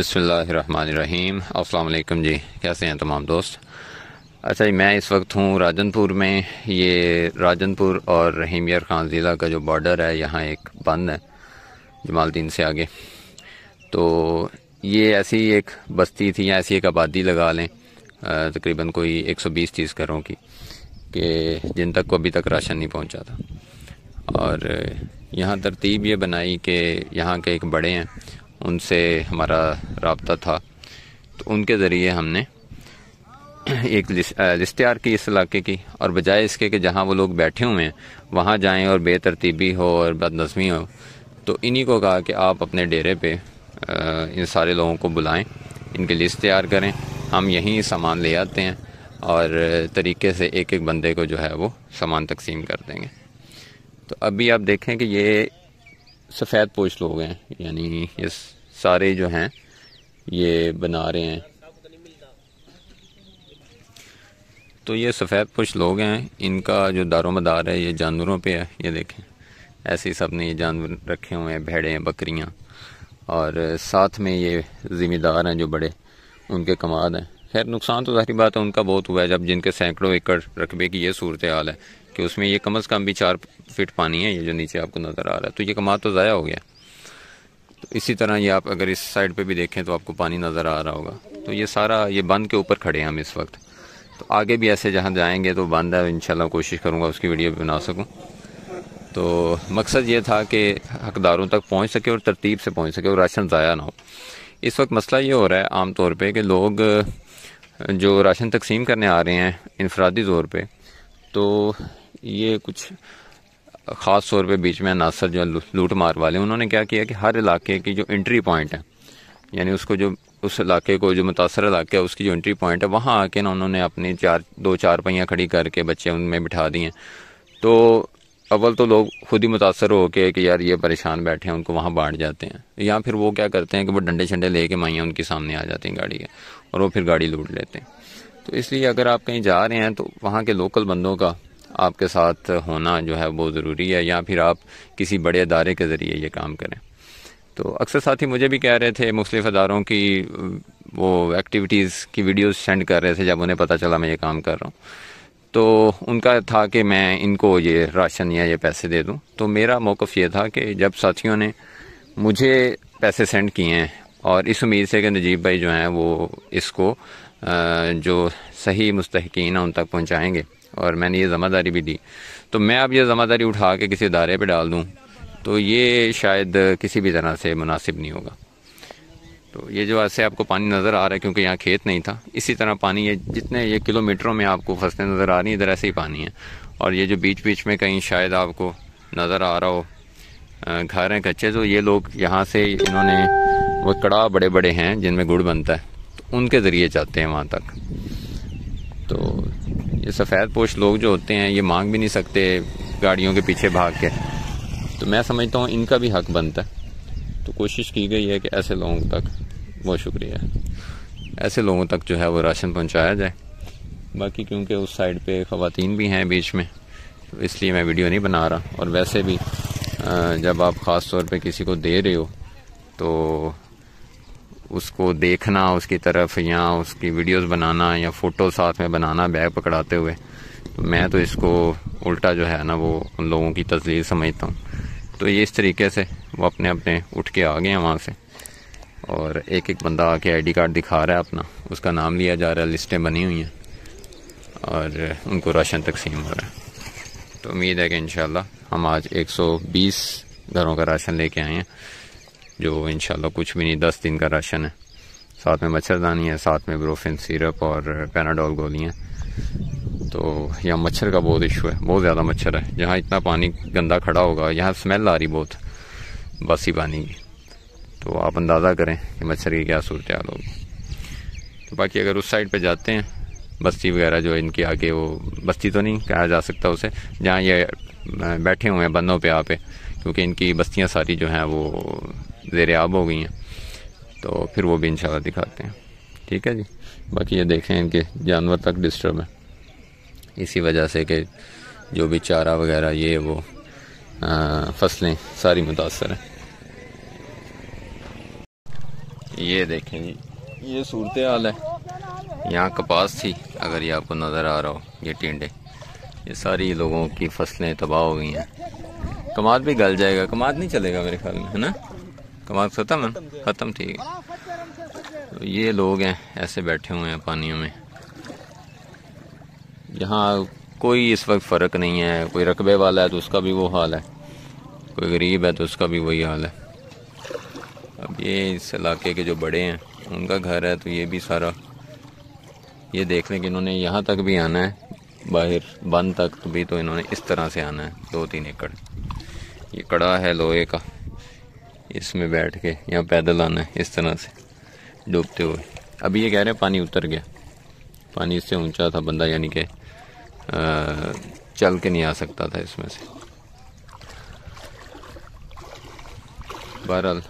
बिस्मिल्लाहिर्रहमानिर्रहीम। अस्सलाम वालेकुम जी, कैसे हैं तमाम दोस्त। अच्छा जी, मैं इस वक्त हूँ राजनपुर में। ये राजनपुर और रहीम यार खान ज़िला का जो बॉर्डर है, यहाँ एक बंद है जमालदीन से आगे। तो ये ऐसी एक बस्ती थी या ऐसी एक आबादी लगा लें, तकरीबन कोई 120-30 घरों की, कि जिन तक को अभी तक राशन नहीं पहुँचा था। और यहाँ तरतीब ये बनाई कि यहाँ के एक बड़े हैं, उनसे हमारा राब्ता था, तो उनके ज़रिए हमने एक लिस्ट तैयार की इस इलाके की। और बजाय इसके कि जहाँ वो लोग बैठे हुए हैं वहाँ जाएं और बेतरतीबी हो और बदनज़मी हो, तो इन्हीं को कहा कि आप अपने डेरे पे इन सारे लोगों को बुलाएं, इनकी लिस्ट तैयार करें, हम यहीं सामान ले आते हैं और तरीके से एक एक बंदे को जो है वो सामान तकसीम कर देंगे। तो अभी आप देखें कि ये सफ़ेद पोश लोग हैं, यानी ये सारे जो हैं ये बना रहे हैं। तो ये सफ़ेद पोश लोग हैं, इनका जो दारोमदार है ये जानवरों पे है। ये देखें, ऐसे ही सब ने ये जानवर रखे हुए हैं, भेड़ें, बकरियां, और साथ में ये ज़िम्मेदार हैं जो बड़े, उनके कमाद हैं। खैर, नुकसान तो ज़ाहिर बात है उनका बहुत हुआ है, जब जिनके सैकड़ों एकड़ रकबे की ये सूरत हाल है कि उसमें ये कम से कम भी 4 फीट पानी है, ये जो नीचे आपको नज़र आ रहा है, तो ये कमाद तो ज़ाया हो गया। तो इसी तरह ये आप अगर इस साइड पे भी देखें तो आपको पानी नज़र आ रहा होगा। तो ये सारा ये बंद के ऊपर खड़े हैं हम इस वक्त। तो आगे भी ऐसे जहाँ जाएंगे तो बंद है, इंशाल्लाह कोशिश करूँगा उसकी वीडियो भी बना सकूँ। तो मकसद ये था कि हकदारों तक पहुँच सके और तरतीब से पहुँच सके और राशन ज़ाया ना हो। इस वक्त मसला ये हो रहा है आम तौर पे कि लोग जो राशन तकसीम करने आ रहे हैं इनफरादी तौर पे, तो ये कुछ ख़ास तौर पे बीच में नासर जो लूट मार वाले, उन्होंने क्या किया कि हर इलाके की जो एंट्री पॉइंट है, यानी उसको जो उस इलाके को जो मुतासर इलाके है उसकी जो एंट्री पॉइंट है, वहाँ आके ना उन्होंने अपनी 2-4 पहियाँ खड़ी करके बच्चे उनमें बिठा दिए। तो अव्वल तो लोग खुद ही मुतासर हो के कि यार ये परेशान बैठे हैं, उनको वहाँ बांट जाते हैं, या फिर वो क्या करते हैं कि वो डंडे शंडे लेके माइयाँ उनके सामने आ जाती हैं गाड़ी के, और वो फिर गाड़ी लूट लेते हैं। तो इसलिए अगर आप कहीं जा रहे हैं तो वहाँ के लोकल बंदों का आपके साथ होना जो है वो ज़रूरी है, या फिर आप किसी बड़े अदारे के ज़रिए ये काम करें। तो अक्सर साथी मुझे भी कह रहे थे, मुख्तलिफ़ अदारों की वो एक्टिविटीज़ की वीडियोस सेंड कर रहे थे जब उन्हें पता चला मैं ये काम कर रहा हूँ। तो उनका था कि मैं इनको ये राशन या ये पैसे दे दूँ। तो मेरा मौक़िफ़ ये था कि जब साथियों ने मुझे पैसे सेंड किए हैं और इस उम्मीद से कि नजीब भाई जो हैं वो इसको जो सही मुस्तहिकीन है उन तक पहुँचाएँगे, और मैंने ये ज़िम्मेदारी भी दी, तो मैं अब ये ज़िम्मेदारी उठा के किसी इदारे पे डाल दूँ तो ये शायद किसी भी तरह से मुनासिब नहीं होगा। तो ये जो ऐसे आपको पानी नज़र आ रहा है, क्योंकि यहाँ खेत नहीं था, इसी तरह पानी ये जितने ये किलोमीटरों में आपको फसलें नज़र आ रही हैं, इधर ऐसे ही पानी है। और ये जो बीच बीच में कहीं शायद आपको नज़र आ रहा हो घर हैं कच्चे, तो ये लोग यहाँ से इन्होंने वो कड़ा बड़े बड़े हैं जिनमें गुड़ बनता है, तो उनके ज़रिए जाते हैं वहाँ तक। तो ये सफ़ेद पोश लोग जो होते हैं ये मांग भी नहीं सकते गाड़ियों के पीछे भाग के, तो मैं समझता हूँ इनका भी हक बनता है। तो कोशिश की गई है कि ऐसे लोगों तक, बहुत शुक्रिया, ऐसे लोगों तक जो है वो राशन पहुँचाया जाए। बाकी क्योंकि उस साइड पे ख़वातीन भी हैं बीच में, तो इसलिए मैं वीडियो नहीं बना रहा। और वैसे भी जब आप ख़ास तौर पे किसी को दे रहे हो तो उसको देखना, उसकी तरफ या उसकी वीडियोस बनाना या फ़ोटो साथ में बनाना बैग पकड़ाते हुए, तो मैं तो इसको उल्टा जो है ना वो उन लोगों की तस्लील समझता हूँ। तो ये इस तरीके से वो अपने अपने उठ के आ गए हैं वहाँ से, और एक एक बंदा आके आईडी कार्ड दिखा रहा है अपना, उसका नाम लिया जा रहा है, लिस्टें बनी हुई हैं और उनको राशन तकसीम हो रहा है। तो उम्मीद है कि इंशाल्लाह हम आज 120 घरों का राशन लेके आए हैं, जो इंशाल्लाह कुछ भी नहीं, 10 दिन का राशन है। साथ में मच्छरदानी है, साथ में ब्रोफिन सिरप और पैनाडोल गोलियाँ। तो यहाँ मच्छर का बहुत इशू है, बहुत ज़्यादा मच्छर है। जहाँ इतना पानी गंदा खड़ा होगा, यहाँ स्मेल आ रही बहुत बासी पानी की, तो आप अंदाज़ा करें कि मच्छर की क्या सूरत हाल होगी। तो बाकी अगर उस साइड पे जाते हैं, बस्ती वगैरह जो इनकी आगे, वो बस्ती तो नहीं कहा जा सकता उसे, जहाँ ये बैठे हुए हैं बंदों पे आपे, क्योंकि इनकी बस्तियाँ सारी जो हैं वो ज़ेर आब हो गई हैं, तो फिर वो भी इंशाल्लाह दिखाते हैं। ठीक है जी। बाकी ये देखें इनके जानवर तक डिस्टर्ब है इसी वजह से कि जो भी चारा वगैरह ये वो फसलें सारी मुतासर हैं। ये देखें जी, ये सूरत हाल है। यहाँ कपास थी, अगर ये आपको नज़र आ रहा हो, ये टिंडे, ये सारी लोगों की फसलें तबाह हो गई हैं। कमाद भी गल जाएगा, कमाद नहीं चलेगा मेरे ख्याल में, है ना? कमाद ख़त्म है, ख़त्म, ठीक है। तो ये लोग हैं ऐसे बैठे हुए हैं पानियों में। यहाँ कोई इस वक्त फ़र्क नहीं है, कोई रकबे वाला है तो उसका भी वो हाल है, कोई गरीब है तो उसका भी वही हाल है। अब ये इस इलाके के जो बड़े हैं उनका घर है, तो ये भी सारा ये देख लें कि इन्होंने यहाँ तक भी आना है, बाहर बंद तक तो भी, तो इन्होंने इस तरह से आना है 2-3 एकड़। ये कड़ा है लोहे का, इसमें बैठ के यहाँ पैदल आना है इस तरह से डूबते हुए। अभी ये कह रहे हैं पानी उतर गया, पानी इससे ऊंचा था, बंदा यानी कि चल के नहीं आ सकता था इसमें से। बहरहाल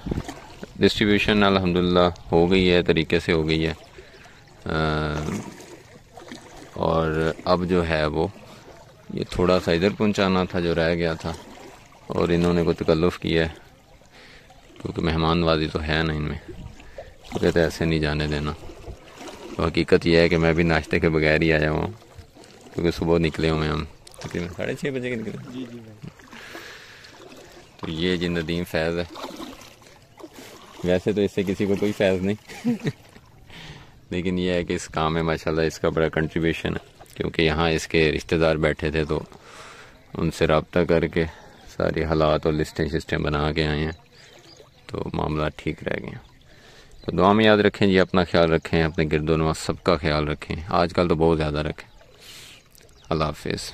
डिस्ट्रीब्यूशन अल्हम्दुलिल्लाह हो गई है, तरीके से हो गई है। और अब जो है वो ये थोड़ा सा इधर पहुंचाना था जो रह गया था, और इन्होंने कोई तकल्लुफ़ किया है क्योंकि मेहमानवाजी तो है ना इनमें, तो कहते ऐसे नहीं जाने देना। तो हकीकत यह है कि मैं भी नाश्ते के बगैर ही आया हूँ, क्योंकि सुबह निकले हुए हम, तकरीबन 6:30 बजे के निकले। जी जी। तो ये जी नदीम फैज़ है, वैसे तो इससे किसी को कोई फैज़ नहीं लेकिन यह है कि इस काम में माशाल्लाह इसका बड़ा कंट्रीब्यूशन है, क्योंकि यहाँ इसके रिश्तेदार बैठे थे तो उनसे रब्ता करके सारी हालात और लिस्टें शिस्टें बना के आए हैं, तो मामला ठीक रह गए। तो दुआ में याद रखें जी, अपना ख्याल रखें, अपने गिरदो नवाज सबका ख्याल रखें, आजकल तो बहुत ज़्यादा रखें। अल्लाह हाफिज़।